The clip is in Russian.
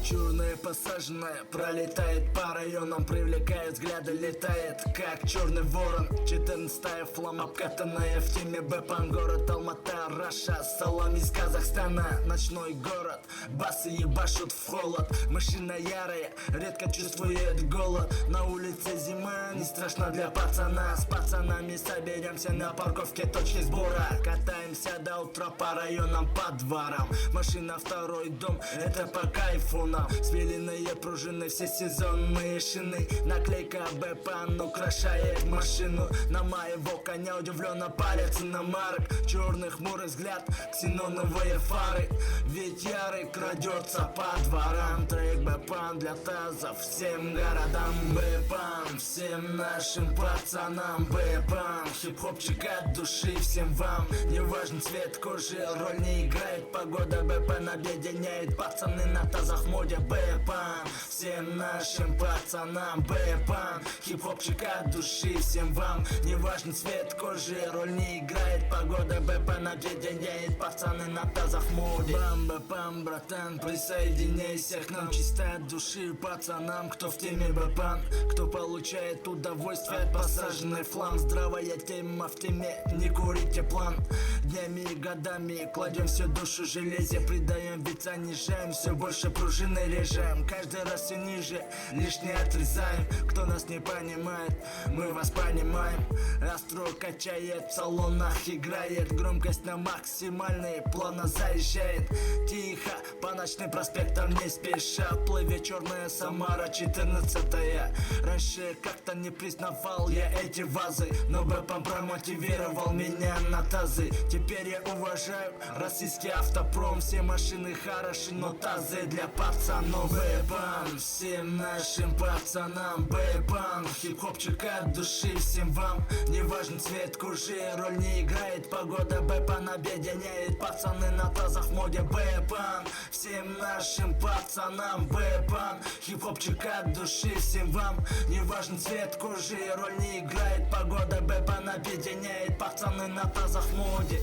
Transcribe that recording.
Черная посаженная пролетает по районам, привлекает взгляды, летает как черный ворон. 14-я флам обкатанная в теме Бэпан. Город Алмата, Раша, салам из Казахстана. Ночной город, басы ебашут в холод. Машина ярая, редко чувствует голод. На улице зима, не страшно для пацана. С пацанами соберемся на парковке точки сбора. Катаемся до утра по районам, по дворам. Машина второй дом, это по кайфу нам. Свиленные пружины, все сезонные шины. Наклейка Бэпан украшает машину. На моего коня удивленно палец на марк. Черный хмурый взгляд, ксеноновые фары. Ведь ярый крадется по дворам. Трек Бэпан для тазов всем городам. Бэпан всем нашим пацанам. Бэпан хип-хопчик от души всем вам. Неважно цвет кожи, роль не играет погода. Бэпан объединяет, пацаны на тазах в моде. Бэпан всем нашим пацанам. Бэпан хип-хопчик от души всем вам. Неважно цвет кожи, роль не играет погода. Бэпан объединяет, пацаны на тазах в моде. Бам-бэпам, братан, присоединяйся к нам. Чисто от души пацанам, кто в теме Бэпан, кто получает удовольствие от посаженной флам. Здравая тема в теме, не курите план. Днями и годами кладем всю душу в железе. Придаем вид, занижаем, все больше пружины режем. Каждый раз все ниже, лишнее отрезаем. Кто нас не понимает, мы вас понимаем. Астро качает, в салонах играет. Громкость на максимальной, плавно заезжает. Тихо, по ночным проспектам не спеша. Плывет черная Самара, 14-я. Раньше как-то не признавал я эти вазы, но Бэпан промотивировал меня на тазы. Теперь я уважаю российский автопром. Все машины хороши, но тазы для пацанов. Бэпан всем нашим пацанам. Бэпан хип-хопчик от души всем вам. Неважно цвет кожи, роль не играет погода. Бэпан объединяет, пацаны на тазах в моде. Бэпан всем нашим пацанам. Бэпан хип-хопчик от души всем вам. Неважно цвет кожи, роль не играет погода. Бэпан объединяет, пацаны на тазах в моде.